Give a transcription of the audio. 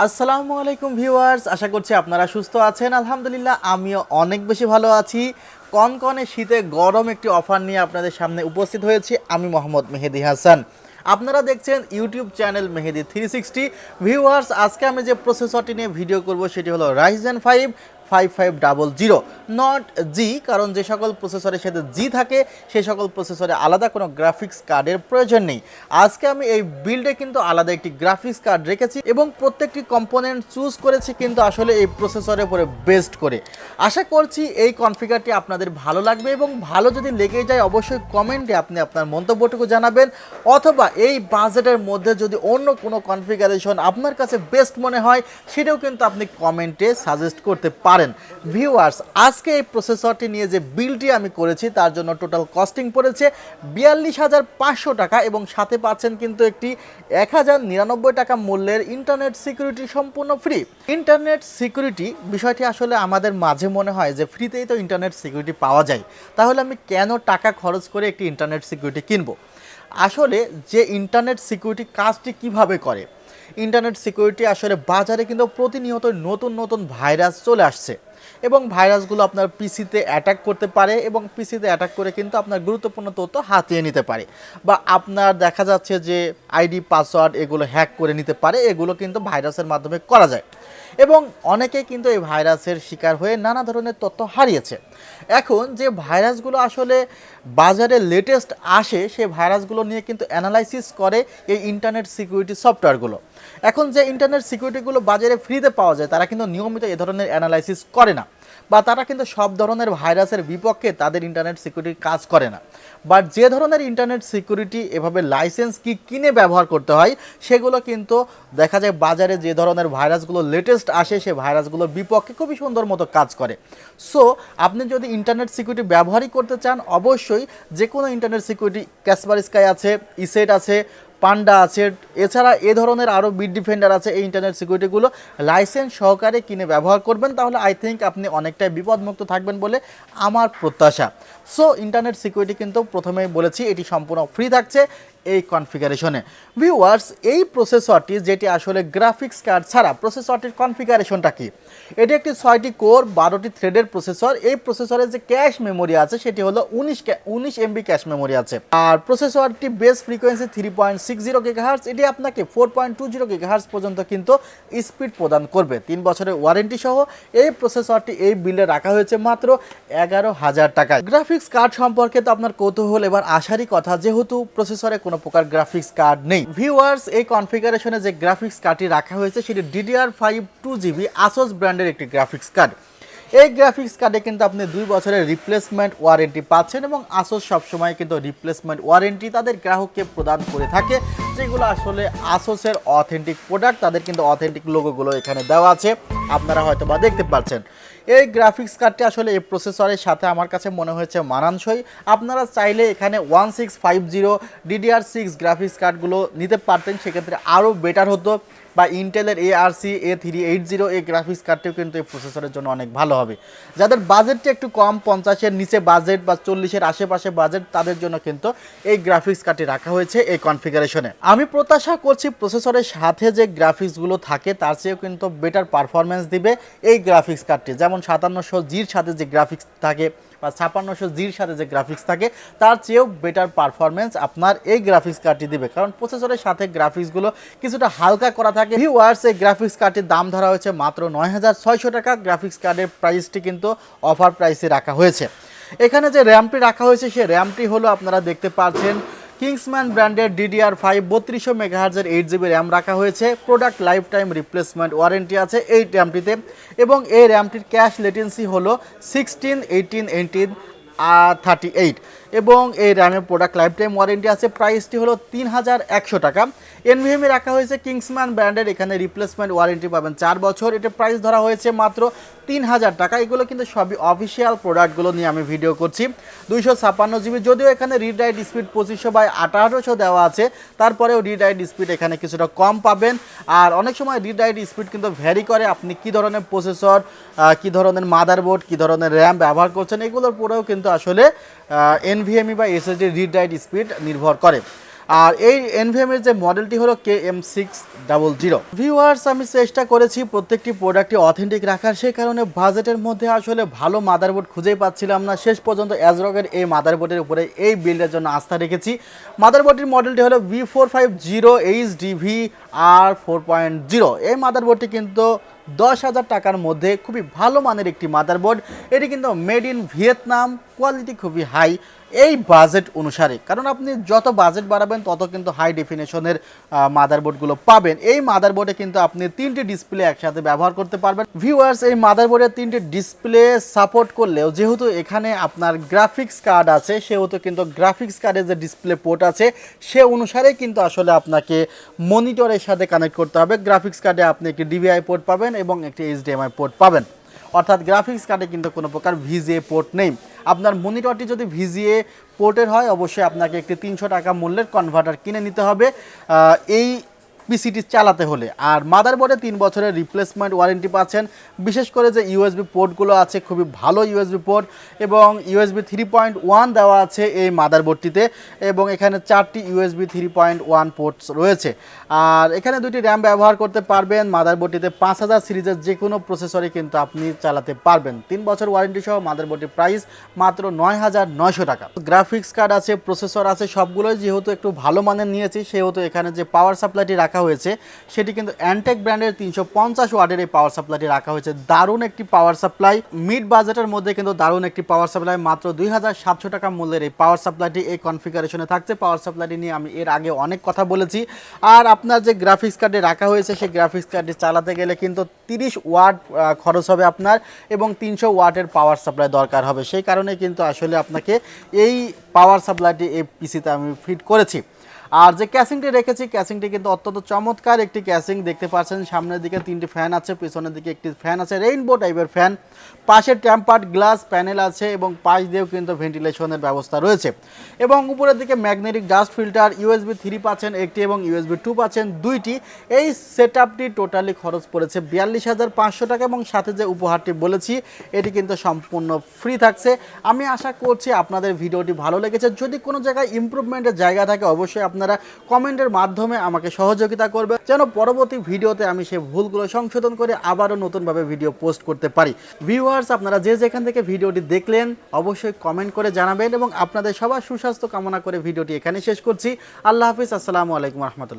আসসালামু আলাইকুম ভিউয়ার্স, আশা করছি আপনারা সুস্থ আছেন। আলহামদুলিল্লাহ আমিও অনেক বেশি ভালো আছি। কনকনে শীতে গরম একটি অফার নিয়ে আপনাদের সামনে উপস্থিত হয়েছি। আমি মোহাম্মদ মেহেদি হাসান, আপনারা দেখছেন ইউটিউব চ্যানেল Mehedi360। ভিউয়ার্স, আজকে আমি যে প্রসেসরটি নিয়ে ভিডিও করব সেটি হলো Ryzen 5 5500, নট জি, কারণ যে সকল প্রসেসরের সাথে জি থাকে সেই সকল প্রসেসরে আলাদা কোনো গ্রাফিক্স কার্ডের প্রয়োজন নেই। আজকে আমি এই বিল্ডে কিন্তু আলাদা একটি গ্রাফিক্স কার্ড রেখেছি এবং প্রত্যেকটি কম্পোনেন্ট চুজ করেছি কিন্তু আসলে এই প্রসেসরের উপরে বেস্ট করে। আশা করছি এই কনফিগারটি আপনাদের ভালো লাগবে এবং ভালো যদি লেগে যায় অবশ্যই কমেন্টে আপনি আপনার মন্তব্যটুকু জানাবেন, অথবা এই বাজেটের মধ্যে যদি অন্য কোনো কনফিগারেশন আপনার কাছে বেস্ট মনে হয় সেটাও কিন্তু আপনি কমেন্টে সাজেস্ট করতে পারেন। ভিউয়ার্স, আজকে এই প্রসেসরটি নিয়ে যে বিলটি আমি করেছি তার জন্য টোটাল কস্টিং পড়েছে 42,500 টাকা এবং সাথে পাচ্ছেন কিন্তু একটি 1,099 টাকা মূল্যের ইন্টারনেট সিকিউরিটি সম্পূর্ণ ফ্রি। ইন্টারনেট সিকিউরিটি বিষয়টি আসলে আমাদের মাঝে মনে হয় যে ফ্রিতেই তো ইন্টারনেট সিকিউরিটি পাওয়া যায়, তাহলে আমি কেন টাকা খরচ করে একটি ইন্টারনেট সিকিউরিটি কিনবো? আসলে যে ইন্টারনেট সিকিউরিটি কাজটি কিভাবে করে, ইন্টারনেট সিকিউরিটি আসলে বাজারে কিন্তু প্রতিনিয়ত নতুন নতুন ভাইরাস চলে আসছে এবং ভাইরাসগুলো আপনার পিসিতে অ্যাটাক করতে পারে এবং পিসিতে অ্যাটাক করে কিন্তু আপনার গুরুত্বপূর্ণ তথ্য হাতিয়ে নিতে পারে, বা আপনার দেখা যাচ্ছে যে আইডি পাসওয়ার্ড এগুলো হ্যাক করে নিতে পারে। এগুলো কিন্তু ভাইরাসের মাধ্যমে করা যায় এবং অনেকেই কিন্তু এই ভাইরাসের শিকার হয়ে নানা ধরনের তথ্য হারিয়েছে। এখন যে ভাইরাসগুলো আসলে বাজারে লেটেস্ট আসে সেই ভাইরাসগুলো নিয়ে কিন্তু অ্যানালাইসিস করে এই ইন্টারনেট সিকিউরিটি সফটওয়্যারগুলো। এখন যে ইন্টারনেট সিকিউরিটিগুলো বাজারে ফ্রিতে পাওয়া যায় তারা কিন্তু নিয়মিত এ ধরনের অ্যানালাইসিস করে না, বা তারা কিন্তু সব ধরনের ভাইরাসের বিপক্ষে তাদের ইন্টারনেট সিকিউরিটি কাজ করে না। বাট যে ধরনের ইন্টারনেট সিকিউরিটি এভাবে লাইসেন্স কি কিনে ব্যবহার করতে হয় সেগুলো কিন্তু দেখা যায় বাজারে যে ধরনের ভাইরাসগুলো লেটেস্ট আসে সেই ভাইরাসগুলোর বিপক্ষে খুবই সুন্দর মতো কাজ করে। সো আপনি যদি ইন্টারনেট সিকিউরিটি ব্যবহারই করতে চান অবশ্যই যে কোনো ইন্টারনেট সিকিউরিটি, ক্যাসপারস্কাই আছে, ইসেট আছে, পান্ডা আছে, এছাড়া এ ধরনের আরও বিট ডিফেন্ডার আছে, এই ইন্টারনেট সিকিউরিটিগুলো লাইসেন্স সহকারে কিনে ব্যবহার করবেন, তাহলে আই থিঙ্ক আপনি অনেকটাই বিপদমুক্ত থাকবেন বলে আমার প্রত্যাশা। সো ইন্টারনেট সিকিউরিটি কিন্তু প্রথমেই বলেছি এটি সম্পূর্ণ ফ্রি থাকছে এই কনফিগারেশনে। ভিউয়ার্স, এই প্রসেসরটি যেটি আসলে গ্রাফিক্স কার্ড ছাড়া, প্রসেসরটির কনফিগারেশনটা কি? এটি একটি 6টি কোর 12টি থ্রেডের প্রসেসর। এই প্রসেসরের যে ক্যাশ মেমোরি আছে সেটি হলো 19 MB ক্যাশ মেমোরি আছে, আর প্রসেসরটি বেস ফ্রিকোয়েন্সি 3.60 GHz, এটি আপনাকে 4.20 GHz পর্যন্ত কিন্তু স্পিড প্রদান করবে। 3 বছরের ওয়ারেন্টি সহ এই প্রসেসরটি এই বিলে রাখা হয়েছে মাত্র 11,000 টাকায়। গ্রাফিক্স কার্ড সম্পর্কে তো আপনার কৌতূহল এবার আসারই কথা, যেহেতু প্রসেসরে কোনো প্রকার গ্রাফিক্স কার্ড নেই। ভিউয়ার্স, এই কনফিগারেশনে যে গ্রাফিক্স কার্ডটি রাখা হয়েছে সেটি DDR5 2GB Asus ব্র্যান্ডের একটি গ্রাফিক্স কার্ড। এই গ্রাফিক্স কার্ডে কিন্তু আপনি 2 বছরের রিপ্লেসমেন্ট ওয়ারেন্টি পাচ্ছেন এবং Asus সবসময় কিন্তু রিপ্লেসমেন্ট ওয়ারেন্টি তাদের গ্রাহককে প্রদান করে থাকে, যেগুলো আসলে Asusের অথেন্টিক প্রোডাক্ট। তাদের কিন্তু অথেন্টিক লোগোগুলো এখানে দেওয়া আছে, আপনারা হয়তো বা দেখতে পাচ্ছেন। এই গ্রাফিক্স কার্ডটি আসলে এই প্রসেসরের সাথে আমার কাছে মনে হয়েছে মানানসই। আপনারা চাইলে এখানে 1650 DDR6 গ্রাফিক্স কার্ডগুলো নিতে পারতেন, সেক্ষেত্রে আরও বেটার হতো, বা ইন্টেলের ARC A380 এই গ্রাফিক্স কার্ডটিও কিন্তু এই প্রসেসরের জন্য অনেক ভালো হবে। যাদের বাজেটটা একটু কম, 50-এর নিচে বাজেট বা 40-এর আশেপাশে বাজেট, তাদের জন্য কিন্তু এই গ্রাফিক্স কার্ডটি রাখা হয়েছে এই কনফিগারেশনে। আমি প্রত্যাশা করছি প্রসেসরের সাথে যে গ্রাফিক্সগুলো থাকে তার চেয়েও কিন্তু বেটার পারফরমেন্স দিবে এই গ্রাফিক্স কার্ডটি। যেমন 5700G'র সাথে যে গ্রাফিক্স থাকে বা 5600G'র সাথে যে গ্রাফিক্স থাকে তার চেয়েও বেটার পারফরমেন্স আপনার এই গ্রাফিক্স কার্ডটি দিবে, কারণ প্রসেসরের সাথে গ্রাফিক্সগুলো কিছুটা হালকা করা থাকে। ভিউয়ার্স, এই গ্রাফিক্স কার্ডটির দাম ধরা হয়েছে মাত্র 9,600 টাকা। গ্রাফিক্স কার্ডের প্রাইসটি কিন্তু অফার প্রাইসে রাখা হয়েছে। এখানে যে র্যামটি রাখা হয়েছে সেই র্যামটি হলো আপনারা দেখতে পাচ্ছেন কিংসম্যান ব্র্যান্ডের DDR5 3200 MHz 8GB র্যাম রাখা হয়েছে। Product life time replacement warranty আছে এই র্যামটিতে এবং এই র্যামটির ক্যাশ লেটেন্সি হলো 16, 18, 18, 38 এবং এই র্যামের প্রোডাক্ট লাইফ টাইম ওয়ারেন্টি আছে। প্রাইসটি হলো 3,100 টাকা। NVMe রাখা হয়েছে কিংসম্যান ব্র্যান্ডের, এখানে রিপ্লেসমেন্ট ওয়ারেন্টি পাবেন 4 বছর। এটা প্রাইস ধরা হয়েছে মাত্র 3,000 টাকা। এগুলো কিন্তু সবই অফিসিয়াল প্রোডাক্টগুলো নিয়ে আমি ভিডিও করছি। 256GB, যদিও এখানে রিড রাইট স্পিড 2500/1800 দেওয়া আছে, তারপরেও রিড রাইট স্পিড এখানে কিছুটা কম পাবেন। আর অনেক সময় রিড রাইট স্পিড কিন্তু ভ্যারি করে, আপনি কী ধরনের প্রসেসর, কী ধরনের মাদারবোর্ড, কী ধরনের র্যাম ব্যবহার করছেন এগুলোর পরেও কিন্তু আসলে NVMe বা SSD রিড রাইট স্পিড নির্ভর করে। আর এই NVMe এর যে মডেলটি হলো KM600। ভিউয়ার্স, আমি চেষ্টা করেছি প্রত্যেকটি প্রোডাক্টটি অথেন্টিক রাখার, সেই কারণে বাজেটের মধ্যে আসলে ভালো মাদারবোর্ড খুঁজেই পাচ্ছিলাম না। শেষ পর্যন্ত অ্যাজরকের এই মাদারবোর্ডের উপরে এই বিল্ডের জন্য আস্থা রেখেছি। মাদারবোর্ডটির মডেলটি হলো V450HDVR4.0। এই মাদারবোর্ডটি কিন্তু 10,000 টাকার মধ্যে খুবই ভালো মানের একটি মাদারবোর্ড। এটি কিন্তু মেড ইন ভিয়েতনাম, কোয়ালিটি খুবই হাই এই বাজেট অনুসারে, কারণ আপনি যত বাজেট বাড়াবেন তত কিন্তু হাই ডেফিনেশনের মাদারবোর্ডগুলো পাবেন। এই মাদারবোর্ডে কিন্তু আপনি 3টি ডিসপ্লে একসাথে ব্যবহার করতে পারবেন। ভিউয়ার্স, এই মাদারবোর্ডের 3টি ডিসপ্লে সাপোর্ট করলেও যেহেতু এখানে আপনার গ্রাফিক্স কার্ড আছে, সেহেতু কিন্তু গ্রাফিক্স কার্ডের যে ডিসপ্লে পোর্ট আছে সে অনুসারে কিন্তু আসলে আপনাকে মনিটরের সাথে কানেক্ট করতে হবে। গ্রাফিক্স কার্ডে আপনি একটি ডিভিআই পোর্ট পাবেন এবং একটি HDMI পোর্ট পাবেন, অর্থাৎ গ্রাফিক্স কার্ডে কিন্তু কোনো প্রকার VGA পোর্ট নেই। আপনার মনিটরটি যদি VGA পোর্টের হয়, অবশ্যই আপনাকে একটি 300 টাকা মূল্যের কনভার্টার কিনে নিতে হবে এই পিসিটি চালাতে হলে। আর মাদারবোর্ডে 3 বছরের রিপ্লেসমেন্ট ওয়ারেন্টি পাচ্ছেন। বিশেষ করে যে USB পোর্টগুলো আছে খুবই ভালো USB পোর্ট, এবং USB 3.1 দেওয়া আছে এই মাদারবোর্ডটিতে, এবং এখানে 4টি USB 3.1 পোর্টস রয়েছে। আর এখানে 2টি র্যাম ব্যবহার করতে পারবেন। মাদারবোর্ডটিতে 5000 সিরিজের যে কোনো প্রসেসরই কিন্তু আপনি চালাতে পারবেন। 3 বছর ওয়ারেন্টি সহ মাদারবোর্ডটির প্রাইস মাত্র 9,900 টাকা। গ্রাফিক্স কার্ড আছে, প্রসেসর আছে, সবগুলোই যেহেতু একটু ভালো মানের নিয়েছি, সেহেতু এখানে যে পাওয়ার সাপ্লাইটি রাখা হয়েছে সেটি কিন্তু অ্যান্টেক ব্র্যান্ডের 350 ওয়াটের এই পাওয়ার সাপ্লাইটি রাখা হয়েছে। দারুণ একটি পাওয়ার সাপ্লাই, মিড বাজেটের মধ্যে কিন্তু দারুণ একটি পাওয়ার সাপ্লাই। মাত্র 2,700 টাকা মূল্যের এই পাওয়ার সাপ্লাইটি এই কনফিগারেশনে থাকছে। পাওয়ার সাপ্লাইটি নিয়ে আমি এর আগে অনেক কথা বলেছি। আর আপনার যে গ্রাফিক্স কার্ডে রাখা হয়েছে সেই গ্রাফিক্স কার্ডটি চালাতে গেলে কিন্তু 30 ওয়াট খরচ হবে আপনার, এবং 300 ওয়াটের পাওয়ার সাপ্লাই দরকার হবে। সেই কারণে কিন্তু আসলে আপনাকে এই পাওয়ার সাপ্লাইটি এই পিসিতে আমি ফিট করেছি। আর যে ক্যাসিংটি রেখেছি, ক্যাসিংটি কিন্তু অত্যন্ত চমৎকার একটি ক্যাসিং দেখতে পাচ্ছেন। সামনের দিকে 3টি ফ্যান আছে, পিছনের দিকে একটি ফ্যান আছে, রেইনবো টাইপের ফ্যান। পাশে টেম্পার্ড গ্লাস প্যানেল আছে, এবং পাশ দিয়েও কিন্তু ভেন্টিলেশনের ব্যবস্থা রয়েছে। এবং উপরের দিকে ম্যাগনেটিক ডাস্ট ফিল্টার, USB 3 পাচ্ছেন একটি এবং USB 2 পাচ্ছেন 2টি। এই সেটআপটি টোটালি খরচ পড়েছে 42,500 টাকা, এবং সাথে যে উপহারটি বলেছি এটি কিন্তু সম্পূর্ণ ফ্রি থাকছে। আমি আশা করছি আপনাদের ভিডিওটি ভালো লেগেছে। যদি কোনো জায়গায় ইমপ্রুভমেন্টের জায়গা থাকে, অবশ্যই আপনারা কমেন্টের মাধ্যমে আমাকে সহযোগিতা করবে, যেন পরবর্তী ভিডিওতে আমি সেই ভুলগুলো সংশোধন করে আবারও নতুনভাবে ভিডিও পোস্ট করতে পারি। ভিউয়ার্স, আপনারা যে যেখান থেকে ভিডিওটি দেখলেন অবশ্যই কমেন্ট করে জানাবেন, এবং আপনাদের সবার সুস্বাস্থ্য কামনা করে ভিডিওটি এখানে শেষ করছি। আল্লাহ হাফিজ, আসসালামু আলাইকুম রহমতুল্লাহ।